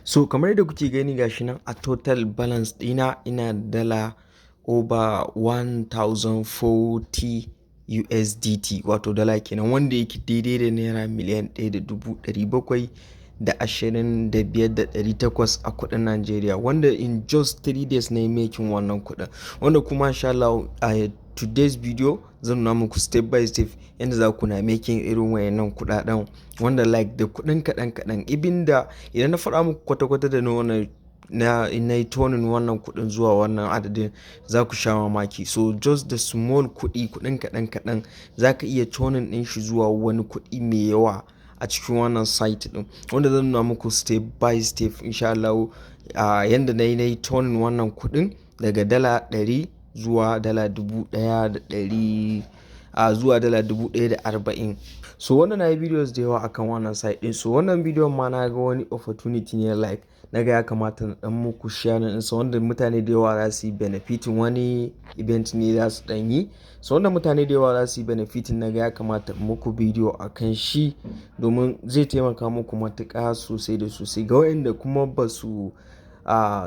So kamar yadda kuke gani gashi nan a total balance dina ina dala over 1040 USDT wato dala kenan, wanda yake daidai da naira miliyan 1,725,800 a kudin Najeriya, wanda in just 3 days na yi making wannan kudin, wanda kuma insha Allah a today's video zan nuna muku step by step yadda za ku na making irin wayannan kudaden, wanda like da kudin kadan idan na faɗa muku kwata-kwata da na yi tonin wannan kudin zuwa wannan adadin za ku sha mamaki. So just the small kudin kadan za ka iya tonin din shi zuwa wani kudi mai yawa a cikin wannan site din, wanda zan nuna muku step by step insha Allah yanda na yi tonin wannan kudin daga dala 100 zuwa dala 1,100 zuwa dala 1,040. So wannan na yi videos da yawa akan wannan site din. So wannan bidiyon ma na ga wani opportunity ne, like na ga ya kamata na dan muku share din sa, wanda mutane da yawa za su yi benefitin, wani event ne za su dan yi. So wanda mutane da yawa za su yi benefitin, na ga ya kamata muku bidiyo akan shi domin zai taimaka muku matuƙa sosai da sosai. Ga wanda kuma ba su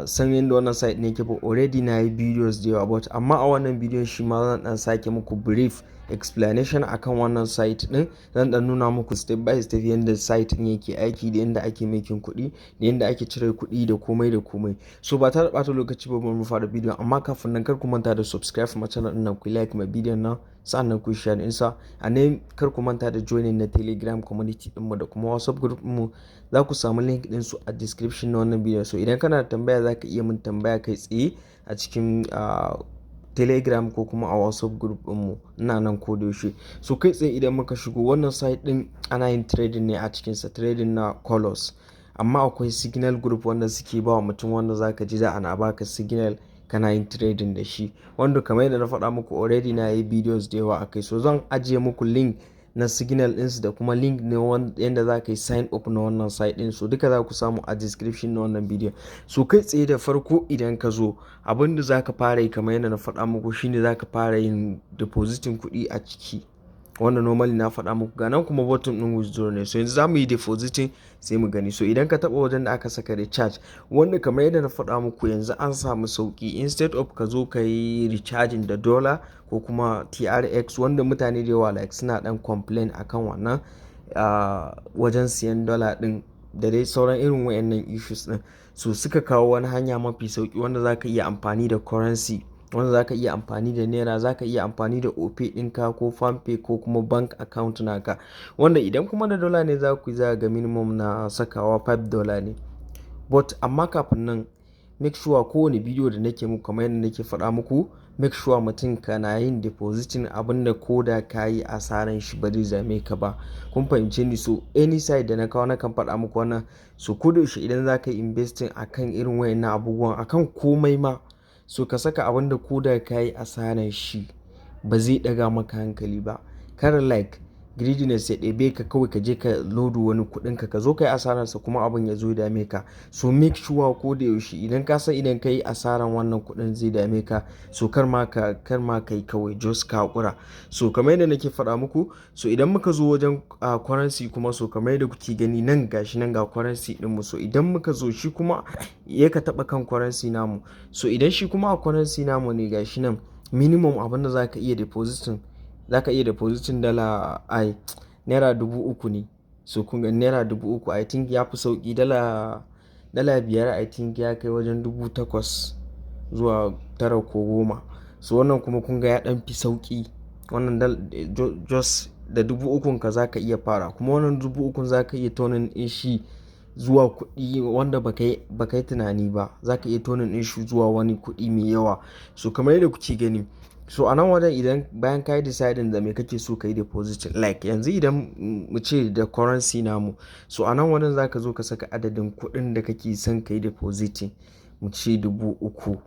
san yadda wannan site ne ke ba, already na yi videos da yawa, but amma a wannan bidiyon shi ma zan dan sake muku brief explanation akan wannan site din. Zan dan nuna muku step by step yadda site din yake aiki, da yadda ake making kuɗi, da yadda ake cire kuɗi, da komai. So ba tare da ɓata lokaci ba, mu fara bidiyon. Amma kafin nan, kar ku manta da subscribe ma channel din nan, ku like ma bidiyon nan, sannan ku share din sa. And then kar ku manta da joining na Telegram community din mu da kuma WhatsApp group mu, za ku samu link din su a description na wannan bidiyon. So idan kana da tambaya za ka iya min tambaya kai tsaye a cikin Telegram ko kuma a WhatsApp group mu, ina nan ko da yaushe. So kai tsaye idan muka shigo wannan site din, ana yin trading ne a cikin sa, trading na colors. Amma akwai signal group wanda suke ba wa mutum, wanda zaka ji da ana baka signal kana yin trading da shi, wanda kamar yadda na faɗa muku already na yi videos da yawa akai. So zan ajiye muku link na signal ɗinsu da kuma link ne yadda za ka yi sign up na wannan site ɗin. So duka za ku samu a description na wannan bidiyon. So kai tsaye da farko idan ka zo, abin da za ka fara yi kamar yadda na faɗa muku shine za ka fara yin depositing kuɗi a ciki, wanda normally na faɗa muku. Ga nan kuma button ɗin withdraw ne. So yanzu za mu yi depositing sai mu gani. So idan ka taɓa wajen da aka saka recharge, wanda kamar yadda na faɗa muku yanzu an samu sauki, instead of ka zo ka yi recharging da dollar ko kuma TRX, wanda mutane da yawa like suna dan complain akan wannan wajen siyan dollar din da dai sauran irin wayannan issues din. So suka kawo wani hanya mafi sauki wanda za ka iya amfani da currency, wanda za ka iya amfani da naira, za ka iya amfani da opay ɗinka ko palmpay ko kuma bank account naka, wanda idan kuma da dollar ne za ku yi, za ga minimum na sakawa $5 ne. But amma kafin nan, make sure kowane bidiyo da nake muku kamar yadda nake faɗa muku, make sure mutum kana yin depositing abinda ko da ka yi asaran shi ba zai zame ka ba. Kun fahimce ni? So any side da na kawo na kan faɗa muku wannan. So ko da yaushe idan za ka yi investing akan irin wayannan abubuwan, akan komai ma, so ka saka abinda ko da ka yi asaran shi ba zai ɗaga maka hankali ba. Kar like greediness ya ɗebe ka kawai ka je ka lodo wani kuɗin ka zo ka yi asararsa kuma abin ya zo ya dame ka. So make sure ko da yaushe idan ka san idan ka yi asaran wannan kuɗin zai dame ka, so kar ma ka yi kawai, just ka haƙura. So kamar yadda nake faɗa muku, so idan muka zo wajen currency kuma, so kamar yadda kuke gani nan gashi nan ga currency din mu. So idan muka zo shi kuma ya ka taɓa kan currency namu. So idan shi kuma a currency namu ne gashi nan, minimum abinda za ka iya depositing, naira 3,000 ne. So kun ga naira 3,000 I think ya fi sauki. Dala 5 I think ya kai wajen 8,000 zuwa 9 ko 10. So wannan kuma kun ga ya dan fi sauki. Wannan just da 3,000 ka za ka iya fara, kuma wannan 3,000 za ka iya tonin din shi zuwa kuɗi wanda baka yi tunani ba. Za ka iya tonin din shi zuwa wani kuɗi mai yawa. So kamar yadda kuke gani, so a nan wajen idan bayan ka yi deciding da me kake so ka yi deposit, like yanzu idan mu ce da currency namu, so a nan wajen za ka zo ka saka adadin kuɗin da kake son ka yi depositing. Mu ce 3,000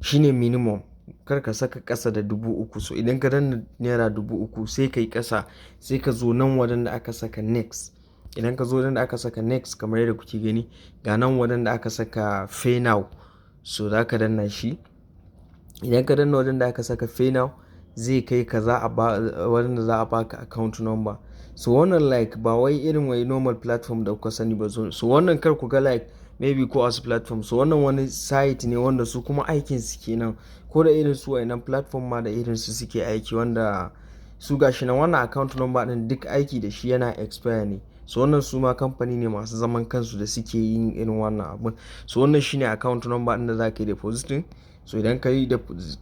shine minimum, kar ka saka ƙasa da 3,000. So idan ka danna naira 3,000 sai ka yi ƙasa, sai ka zo nan wajen da aka saka next. Idan ka zo wajen da aka saka next kamar yadda kuke gani, ga nan wajen da aka saka pay now, so za ka danna shi. Idan ka danna wajen da aka saka pay now, zai kai ka wajen da za a baka account number. So wannan like ba wai irin wai normal platform da kuka sani ba. So wannan kar ku ga like maybe ko as platform. So wannan wani site ne wanda su kuma aikin su kenan, ko da irin su wayannan platform ma da irin su suke aiki, wanda su gashi nan wannan account number din duk aiki da shi yana expire ne. So wannan su ma kamfani ne masu zaman kansu da suke yin irin wannan abun. So wannan shine account number din da za ka yi depositing. So idan ka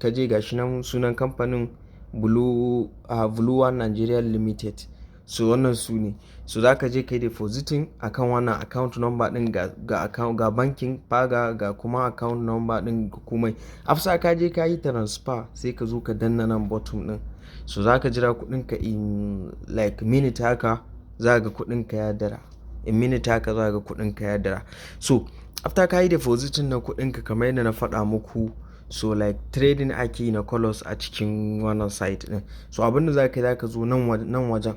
je gashi nan sunan kamfanin Blue One Nigeria Limited. So wannan su ne. So za ka je ka yi depositing akan wannan account number din ga bankin paga ga kuma account number din komai. After ka je ka yi transfer sai ka zo ka danna nan bottom din. So za ka jira kudin ka in like minute haka, za ga kudin ka ya dara. In minute haka za ga kudin ka ya dara. So after ka yi depositing na kudin ka kamar yadda na faɗa muku, so like trading ake yi na colors a cikin wannan site din. So abinda za ka yi, za ka zo nan wajen,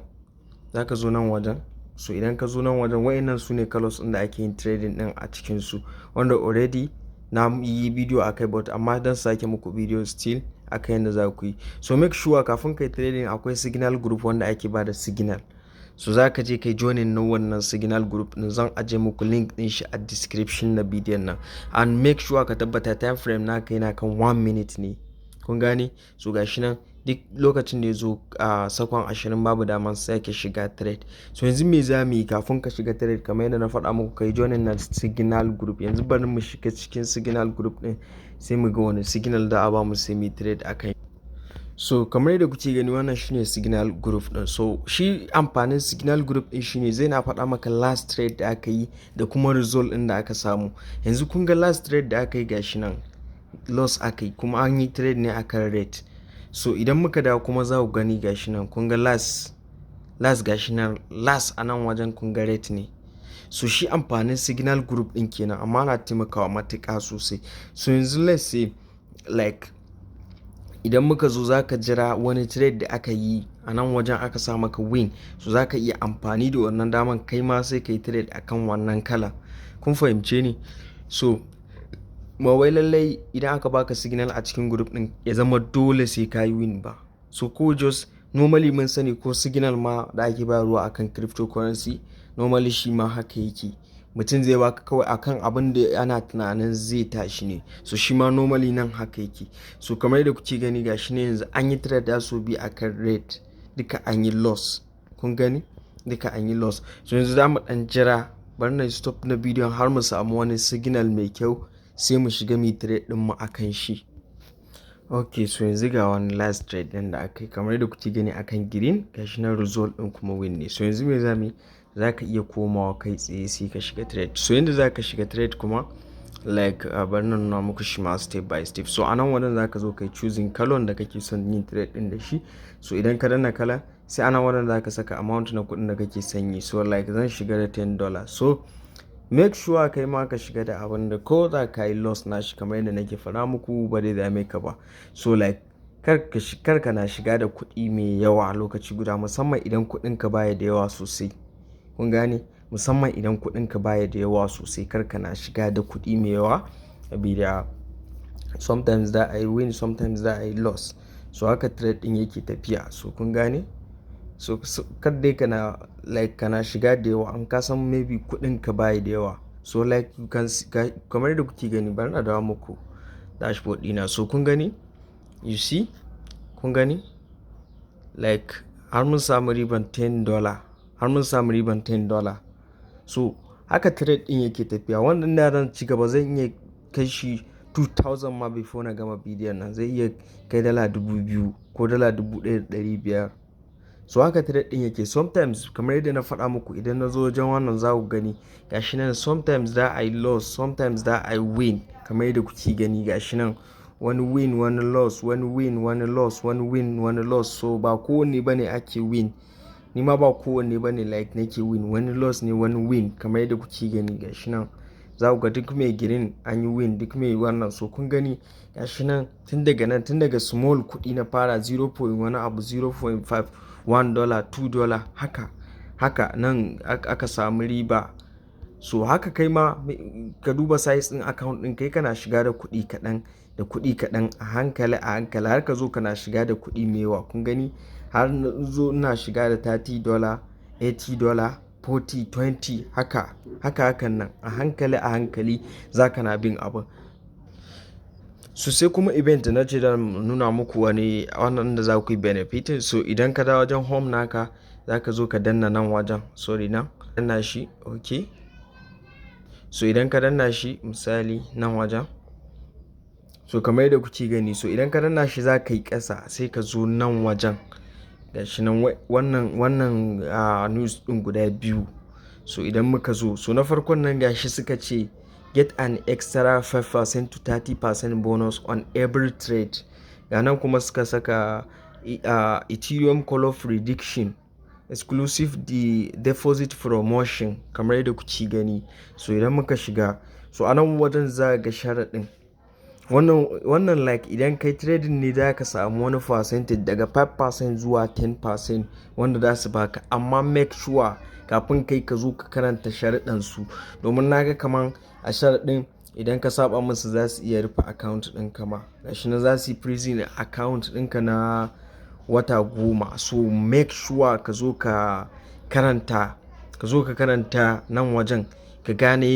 za ka zo nan wajen. So idan ka zo nan wajen, wayannan su ne colors din da ake yin trading din a cikin su, wanda already na yi video akai, but amma dan sake muku video still akai yanda za ku yi. So make sure kafin kai trading akwai signal group wanda ake bada signal. So za ka je kai joinin na wannan signal group din, zan aje muku link din shi a description na bidiyon nan. And make sure ka tabbata time frame naka yana kan 1 minute ne, kun gane. So gashi nan duk lokacin da ya zo a sakon 20 babu daman sai ka shiga trade. So yanzu me za mu yi kafin ka shiga trade? Kamar yadda na faɗa muku, kai joinin na signal group. Yanzu bari mu shiga cikin signal group din sai mu ga wani signal da a ba mu sai mu trade akai. So kamar yadda kuke gani, wannan shine signal group din. So shi amfanin signal group din shine zai na faɗa maka last trade da aka yi da kuma result din da aka samu. Yanzu kun ga last trade da aka yi gashi nan loss aka yi, kuma an yi trade ne akan rate. So idan muka dawo kuma za ku gani gashi nan, kun ga last gashi nan, last a nan wajen kun ga rate ne. So shi amfanin signal group din kenan, amma na taimakawa matuƙa sosai. So yanzu let's say like idan muka zo za ka jira wani trade da aka yi a nan wajen aka sa maka win. So za ka iya amfani da wannan daman kai ma sai ka yi trade akan wannan kala. Kun fahimce ni? So ba wai lallai idan aka baka signal a cikin group din ya zama dole sai ka yi win ba. So ko just normally mun sani ko signal ma da ake bayarwa akan cryptocurrency, normally shi ma haka yake. Mutum zai baka kawai akan abin da ana tunanin zai tashi ne. So shi ma normally nan haka yake. So kamar yadda kuke gani gashi ne yanzu an yi trade da so bi akan rate, duka an yi loss. Kun gani? Duka an yi loss. So yanzu za mu dan jira, bari na stop na bidiyon har mu samu wani signal mai kyau sai mu shiga mi trade din mu akan shi. Okay, so yanzu ga wani last trade din da aka yi, kamar yadda kuke gani akan green, gashi na result din kuma win ne. So yanzu me zamu yi? Za ka iya komawa kai tsaye sai ka shiga trade. So yanda za ka shiga trade kuma like bari na nuna muku shi ma step by step. So anan wannan za ka zo kai choosing kalon da kake son yin trade din da shi. So idan ka danna kala, sai anan wannan za ka saka amount na kuɗin da kake sanyi. So like zan shiga da $10. So make sure kai ma ka shiga da abin da ko za ka yi loss na shi, kamar yadda nake faɗa muku ba dai dame ka ba. So like kar ka na shiga da kuɗi mai yawa a lokaci guda, musamman idan kuɗin ka baya da yawa sosai. Kun gane? Musamman idan kuɗin ka baya da yawa sosai, kar ka na shiga da kuɗi mai yawa, saboda sometimes da I win, sometimes da I loss. So haka trade din yake tafiya. So kun gane? So kar dai kana shiga da yawa an ka san maybe kuɗin ka baya da yawa. So like you can kamar yadda kuke gani, bari na dawo muku dashboard dina. So kun gani? You see? Kun gani? Like har mun samu riban $10. Har mun samu riban $10. So haka trade din yake tafiya. Wannan da ran ci gaba zan iya kai shi 2000 ma before na gama bidiyon nan. Zai iya kai $2000 ko $1500. So haka trade din yake. Sometimes kamar yadda na faɗa muku, idan na zo wajen wannan za ku gani gashi nan, sometimes da I loss, sometimes da I win. Kamar yadda kuke gani gashi nan, wani win wani loss, wani win wani loss, wani win wani loss. So ba kowanne bane ake win, ni ma ba kowanne bane like nake win. Wani loss ne wani win, kamar yadda kuke gani gashi nan. Za ku ga duk mai green an yi win, duk mai wannan. So kun gani gashi nan, tun daga small kuɗi na fara 0. wani abu, 0.5, $1, $2, haka nan aka samu riba. So haka kai ma ka duba size din account din kai, kana shiga da kuɗi kaɗan a hankali har ka zo kana shiga da kuɗi mai yawa. Kun gani har zo ina shiga da $30, $80, 40 20 hakan nan a hankali zaka na bin abin. So sai kuma event na ce da nuna muku wani wannan da za ku yi benefitin. So idan ka dawo wajen home naka za ka zo ka danna nan wajen, sorry nan danna shi, okay. So idan ka danna shi misali nan wajen, so kamar yadda kuke gani, so idan ka danna shi za ka yi ƙasa sai ka zo nan wajen gashi nan wannan news din guda biyu. So idan muka zo, so na farkon nan gashi suka ce get an extra 5% to 30% bonus on every trade. Ga nan kuma suka saka Ethereum color prediction exclusive deposit promotion kamar yadda kuke gani. So idan muka shiga, so anan wajen za ga sharaɗin wannan like idan kai trading ne za ka samu wani percentage daga 5% zuwa 10% wanda za su baka, amma make sure kafin kai ka zo ka karanta sharaɗin su, domin naga kaman a sharaɗin idan ka saba musu za su iya rufe account ɗinka ma, gashi na za su yi freezing account ɗinka na wata 10. So make sure ka zo ka karanta nan wajen ka gane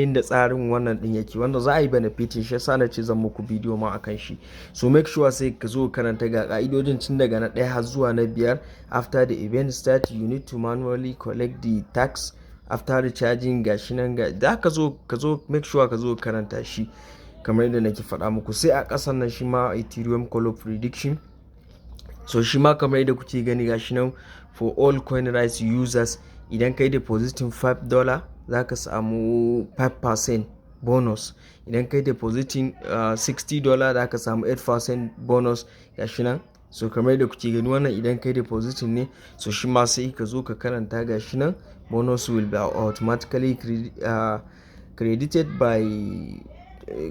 yadda tsarin wannan din yake, wanda za a yi benefitin shi yasa na ce zan muku bidiyo ma akan shi. So make sure sai ka zo karanta ga ka'idojin tun daga na 1 har zuwa na 5. After the event start you need to manually collect the tax after recharging, gashi nan da ka zo make sure ka zo karanta shi kamar yadda nake faɗa muku. Sai a ƙasan nan shi ma Ethereum color prediction, so shi ma kamar yadda kuke gani gashi nan for all CoinRyze users idan kai depositing $5 za ka samu 5% bonus, idan kai depositing $60 za ka samu 8% bonus gashi nan. So kamar yadda kuke gani wannan idan kai depositing ne, so shi ma sai ka zo ka karanta gashi nan bonus will be automatically credited by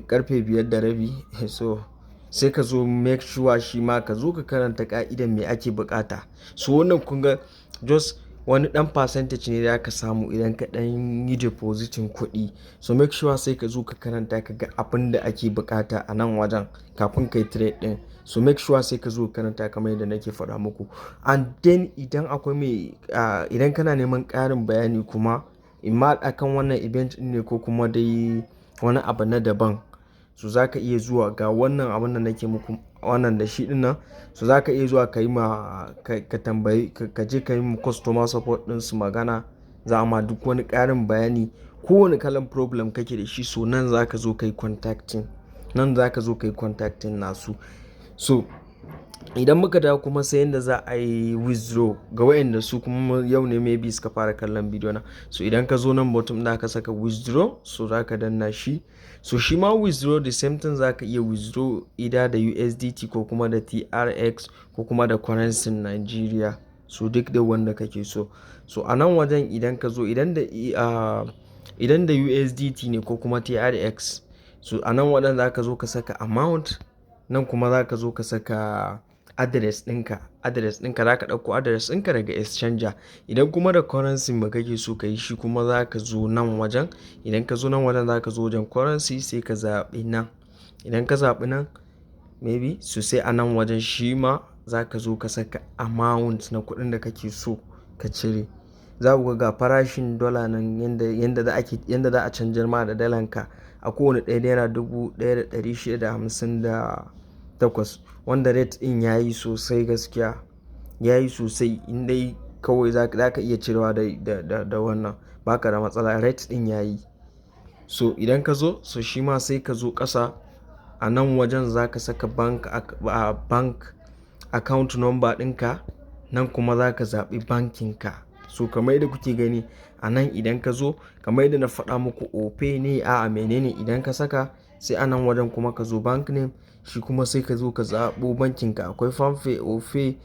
karfe 5:30. So sai ka zo make sure shi ma ka zo ka karanta ka'idan me ake bukata. So wannan kun ga just wani dan percentage ne da ka samu idan ka dan yi depositing kuɗi. So make sure sai ka zo ka karanta ka ga abin da ake bukata a nan wajen kafin kai trade din. So make sure sai ka zo karanta kamar yadda nake faɗa muku. And then idan akwai idan kana neman ƙarin bayani kuma imma akan wannan event din ne ko kuma dai wani abu na daban, so za ka iya zuwa ga wannan abin da nake muku wannan da shi din nan. So za ka iya zuwa ka yi ka tambayi ka je ka yi mu customer support din su magana, za ma duk wani ƙarin bayani kowane kalan problem kake da shi. So nan za ka zo ka yi contacting nasu. So idan muka dawo kuma sai yanda za a yi withdraw ga wayanda su kuma yau ne maybe suka fara kallon bidiyo na. So idan ka zo nan bottom da ka saka withdraw, so za ka danna shi. So shi ma withdraw the same thing, za ka iya withdraw either da USDT ko kuma da TRX ko kuma da currency Nigeria, so duk da wanda kake so. So a nan wajen idan ka zo idan da USDT ne ko kuma TRX, so a nan wajen za ka zo ka saka amount, nan kuma za ka zo ka saka address ɗinka za ka ɗauko address ɗinka daga exchanger. Idan kuma da currency ba kake so ka yi shi kuma za ka zo nan wajen, idan ka zo nan wajen za ka zo wajen currency sai ka zaɓi nan. Idan ka zaɓi nan maybe, so sai a nan wajen shi ma za ka zo ka saka amount na kuɗin da kake so ka cire. Za ku ga farashin dola nan yanda za a canjar ma da dalanka a kowane ɗaya naira 1658, wanda rate din yayi sosai gaskiya, yayi sosai. In dai kawai za ka iya cirewa da wannan baka da matsala, rate din yayi. So idan ka zo, so shi ma sai ka zo ƙasa a nan wajen za ka saka bank account number ɗinka, nan kuma za ka zaɓi bankinka. So kamar yadda kuke gani a nan idan ka zo kamar yadda na faɗa muku ope ne a menene, idan ka saka sai a nan wajen kuma ka zo bank name, shi kuma sai ka zo ka zaɓo bankinka. Akwai Fanfe, Ofe,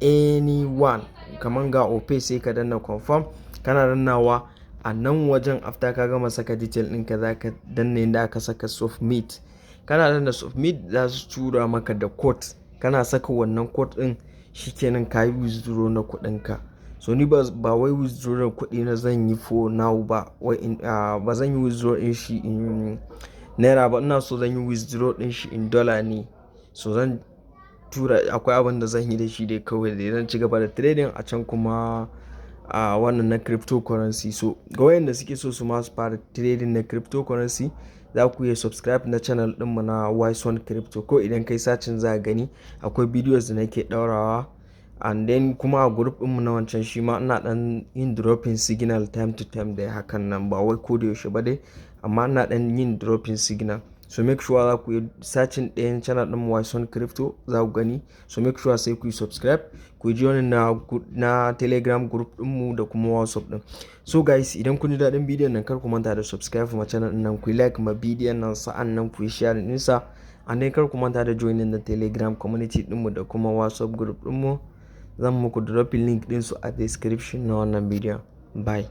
anyone, kamar ga Ope sai ka danna confirm. Kana dannawa a nan wajen after ka gama saka detail ɗinka za ka danna inda aka saka submit. Kana danna submit za su tura maka da code, kana saka wannan code ɗin shikenan ka yi withdraw na kuɗinka. So ni ba wai withdraw na kuɗi na zan yi for now ba, ba zan yi withdraw ɗin shi in naira ba, ina so zan yi withdraw ɗin shi in dollar ne. So zan tura, akwai abin da zan yi da shi dai kawai dai zan ci gaba da trading a can kuma a wannan na cryptocurrency. So ga wayanda suke so su ma su fara trading na cryptocurrency, za ku iya subscribe na channel ɗinmu na Wise1 Crypto, ko idan kai sacin za gani akwai videos da nake ɗaurawa. And then kuma a group ɗinmu na wancan shi ma ina ɗan yin dropping signal time to time dai hakan nan, ba wai ko da yaushe ba dai, amma ina ɗan yin dropping signal. So make sure za ku yi searching ɗayan channel ɗin Wise1 Crypto za ku gani. So make sure sai ku yi subscribe, ku ji wani na Telegram group ɗinmu da kuma WhatsApp ɗin. So guys, idan kun ji daɗin bidiyon nan kar ku manta da subscribe ma channel ɗin nan, ku yi like ma bidiyon nan, sa'an nan ku yi share ɗinsa. And then kar ku manta da joining the Telegram community ɗinmu da kuma WhatsApp group ɗinmu. Zan muku dropping link ɗinsu a description na wannan bidiyon. Bye.